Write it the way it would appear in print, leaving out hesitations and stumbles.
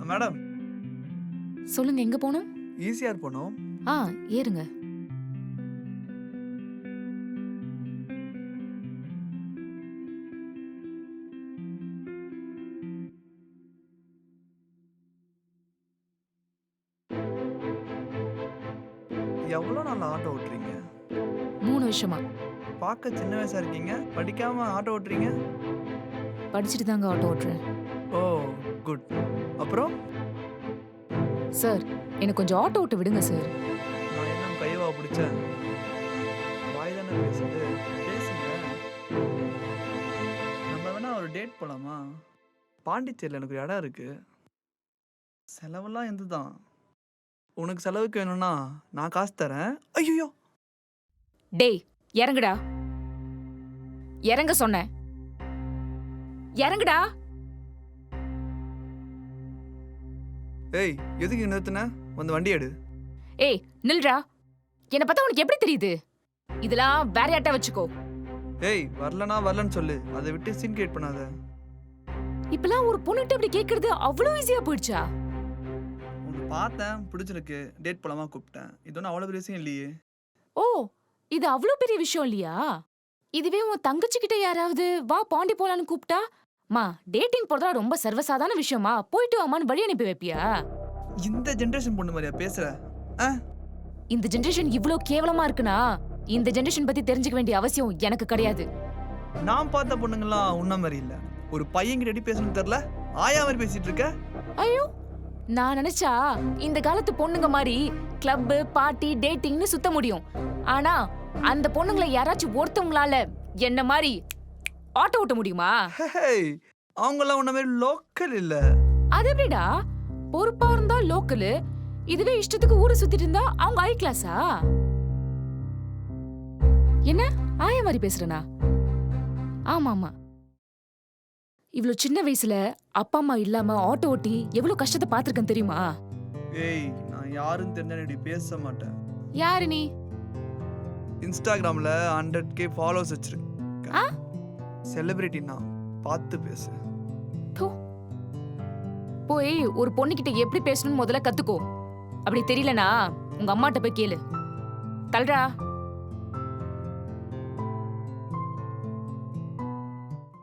Madam சொல்லுங்க, எங்க போகணும்? ஈசிஆர் போனோம். ஏறுங்க. எவ்வளோ நாள் ஆட்டோ ஓட்டுறீங்க? 3 வருஷமா. பார்க்க சின்ன வயசா இருக்கீங்க. படிக்காம ஆட்டோ ஓட்டுறீங்க. படிச்சுட்டு தாங்க ஆட்டோ ஓட்டுறேன். ஓ குட். அப்புறம் சார், எனக்கு கொஞ்சம் ஆட்டோ ஓட்ட விடுங்க சார். நான் என்ன கையவா பிடிச்சேன்? வாய் தானே பேசுது. பேசுங்க. நம்ம வேணா ஒரு டேட் போலாமா? பாண்டிச்சேரியில் எனக்கு ஒரு இடம் இருக்கு. செலவெல்லாம் எந்த தான். உனக்கு செலவுக்கு வேணும்னா நான் காசு தரேன். ஐயோ டேய், இறங்குடா. இறங்க சொன்னேன். இறங்குடா. ஏய் எதுக்கு நிறுத்தின? வந்து வண்டி எடு. ஏய் நில்றா. என்ன பார்த்தா உனக்கு எப்படி தெரியுது? இதெல்லாம் வேற யார்ட்ட வச்சுக்கோ. ஏய் வரலனா வரலன்னு சொல்லு. அதை விட்டு சீன் கிரியேட் பண்ணாத. இப்பெல்லாம் ஒரு பொண்ணுகிட்ட இப்படி கேட்கறது அவ்வளவு ஈஸியா போயிடுச்சா? உன்னை பார்த்தேன், பிடிச்சிருக்கு, டேட் போலாமா கூப்பிட்டேன். இது ஒன்றும் அவ்வளோ பெரிய விஷயம் இல்லையே. ஓ, இது அவ்வளவு பெரிய விஷயம் இல்லையா? இதுவே உன் தங்கச்சி கிட்ட யாராவது வா பாண்டி போலான்னு கூப்பிட்டா, மா டேட்டிங் போறதா ரொம்ப சர்வசாதாரண விஷயமா, போயிட்டு வாமான்னு வழி அனுப்பி வைப்பியா? இந்த ஜென்ரேஷன் பொண்ணு மாதிரியா பேசுற? இந்த ஜெனரேஷன் இவ்ளோ கேவலமா இருக்குனா, இந்த ஜெனரேஷன் பத்தி தெரிஞ்சுக்க வேண்டிய அவசியம் எனக்கு கிடையாது. நான் பார்த்த பொண்ணுங்கலாம் உன்ன மாதிரி இல்ல. ஒரு பையன் ரெடி பேசணும்னு தெரியல, ஆயா மாதிரி பேசிட்டு இருக்க. ஐயோ, நான் நினைச்சா இந்த காலத்து பொண்ணுங்க மாதிரி கிளப், பார்ட்டி, டேட்டிங்னு சுத்த முடியும். ஆனா அந்த பொண்ணுங்களை யாராச்சும் ஒருத்தவங்களால என்ன மாதிரி ஆட்டோ ஓட்ட முடியுமா? ஹேய், அவங்கலாம் உன்ன மாதிரி லோக்கல் இல்ல. அது எப்படிடா? பொறுப்பா இருந்தா லோக்கலு, இதுவே இஷ்டத்துக்கு ஊரை சுத்திட்டு இருந்தா அவங்க ஹை கிளாஸா? என்ன ஆயா மாதிரி பேசுறனா? ஆமா ஆமா, இவ்வளவு சின்ன வயசுல அப்பா அம்மா இல்லாம ஆட்டோ ஓட்டி எவ்வளவு கஷ்டத்தை பாத்திருக்கேன் தெரியுமா? ஏய், நான் யாருன்னு தெரிஞ்சா இப்படி பேச மாட்டேன். யாரு நீ? இன்ஸ்டாகிராம்ல 100K ஃபாலோவர்ஸ் வச்சிருக்கேன். செலிபிரிட்டினா பார்த்து பேசு. போய் ஒரு பொண்ணுகிட்ட எப்படி பேசணும்னு முதல்ல கத்துக்கோ. அப்படி தெரியலனா உங்க அம்மாட்ட போய் கேளு. தல்றா.